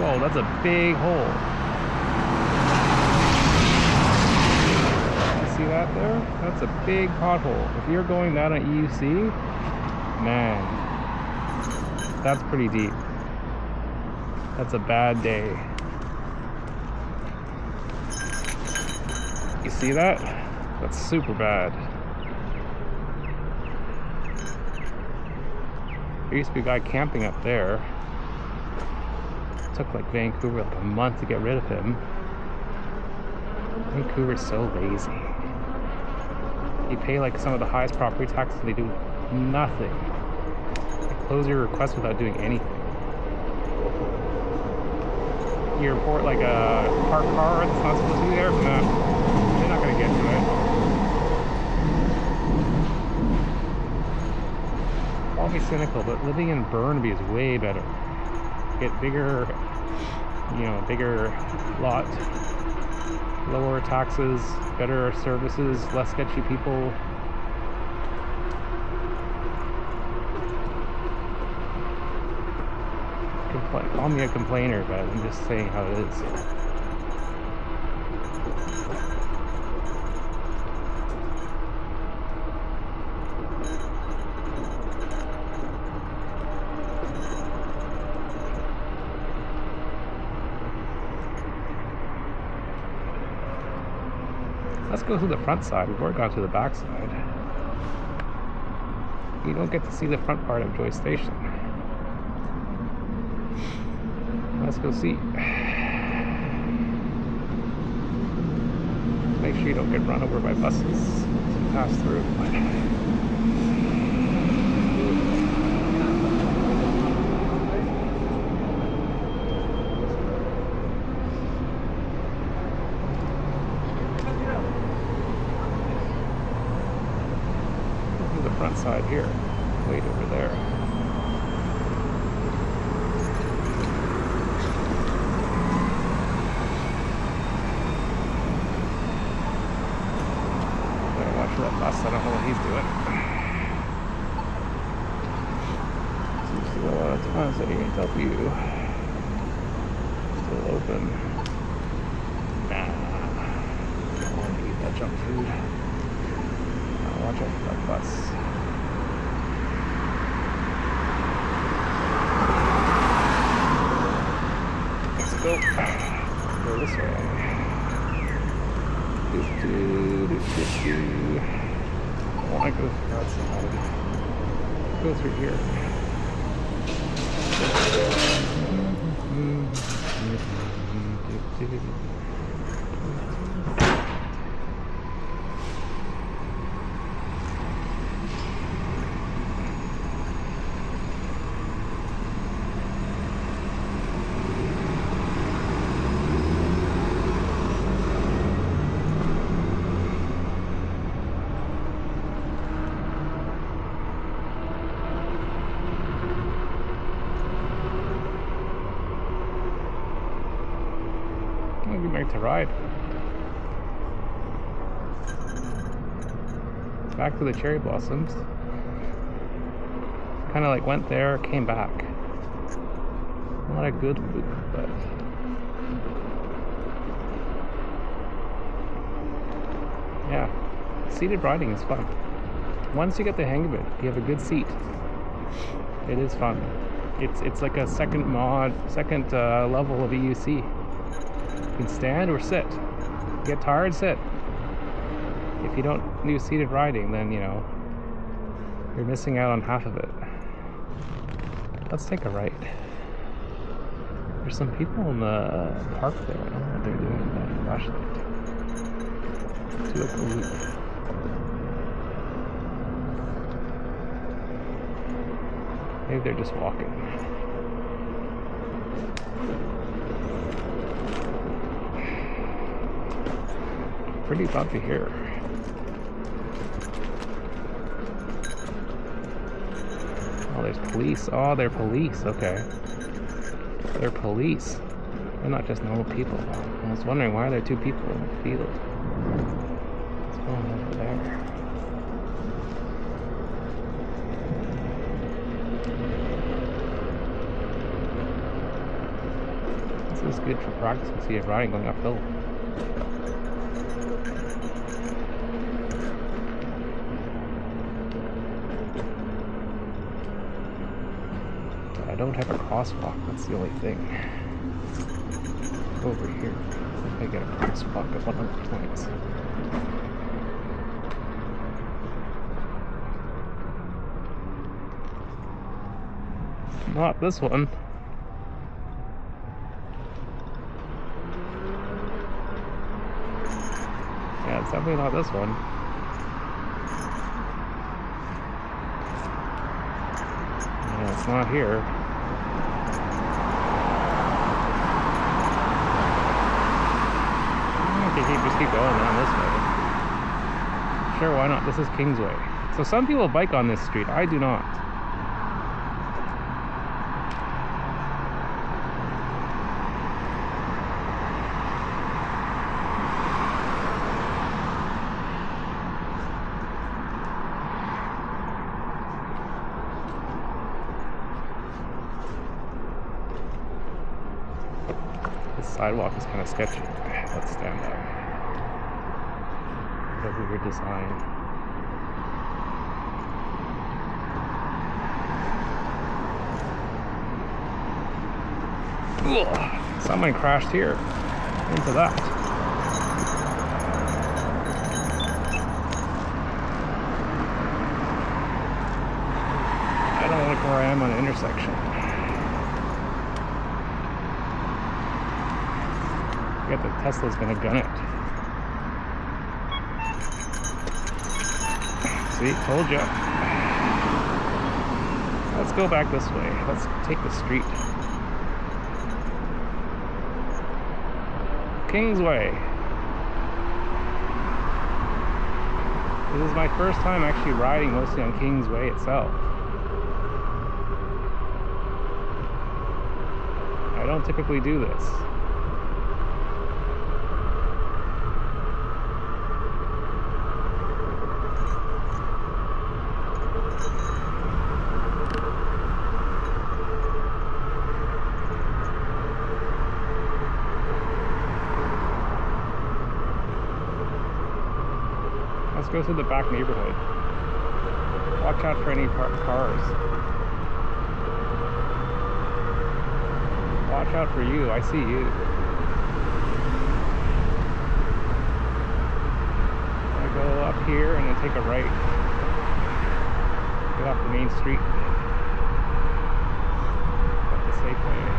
Whoa, that's a big hole. You see that there? That's a big pothole. If you're going down an EUC, man, that's pretty deep. That's a bad day. You see that? That's super bad. There used to be a guy camping up there. It took like Vancouver like a month to get rid of him. Vancouver's so lazy. You pay like some of the highest property taxes and they do nothing. They close your request without doing anything. You report like a parked car that's not supposed to be there, nah, they're not gonna get to it. Call me cynical, but living in Burnaby is way better. Get bigger, you know, bigger lot, lower taxes, better services, less sketchy people. Call me a complainer, but I'm just saying how it is. Let's go to the front side. We've already gone to the back side. You don't get to see the front part of Joyce Station. Let's go see. Make sure you don't get run over by buses as you pass through. Look at the front side here. Wait over there. That bus, I don't know what he's doing. Seems to be a lot of times that he can help you. Still open. Nah. Don't want to eat that junk food. Watch out for that bus. Let's go. Go this way. I want to go outside. Go through here. To ride. Back to the cherry blossoms. Kind of like went there, came back. Not a good loop, but yeah, seated riding is fun. Once you get the hang of it, you have a good seat. It is fun. It's like a second level of EUC. You can stand or sit. Get tired, sit. If you don't do seated riding, then, you know, you're missing out on half of it. Let's take a right. There's some people in the park there. I don't know what they're doing with that flashlight. Do a loop. Maybe they're just walking. Pretty bumpy here. Oh, there's police. Oh, they're police. Okay. They're police. They're not just normal people. I was wondering why are there two people in the field. What's going on over there? This is good for practicing seated riding going uphill. I don't have a crosswalk, that's the only thing. over here. I get a crosswalk of 100 points. Not this one. Yeah, it's definitely not this one. Yeah, it's not here. Just keep going down this way. Sure, why not? This is Kingsway. So some people bike on this street. I do not. This sidewalk is kind of sketchy. Let's stand up. What a weird design. Ugh, someone crashed here into that. I don't like where I am on the intersection. I get that Tesla's gonna gun it. See, told ya. Let's go back this way. Let's take the street. Kingsway. This is my first time actually riding mostly on Kingsway itself. I don't typically do this. Let's go through the back neighborhood. Watch out for any parked cars. Watch out for you, I see you. I go up here and then take a right. Get off the main street. Up the safe way.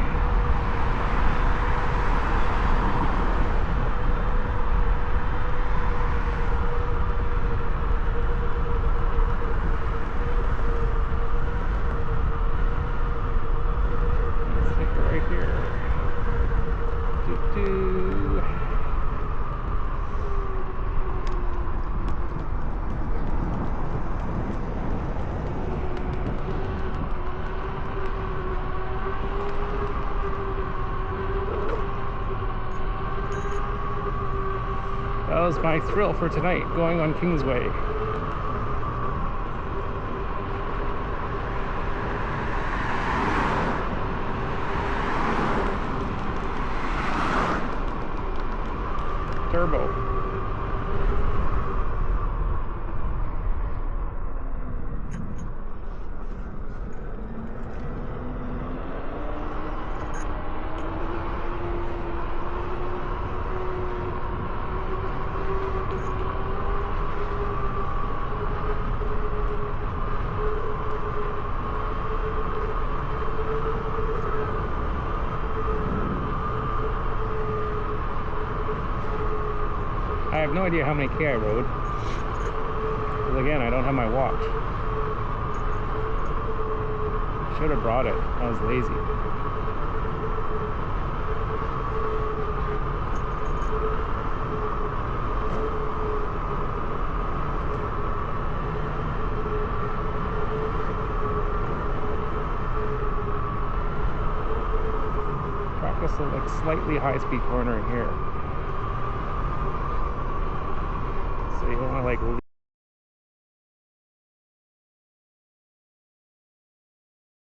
That was my thrill for tonight, going on Kingsway. Turbo. I have no idea how many K I rode, because again, I don't have my watch. Should have brought it. I was lazy. Practice a like slightly high-speed corner in here. So you want to like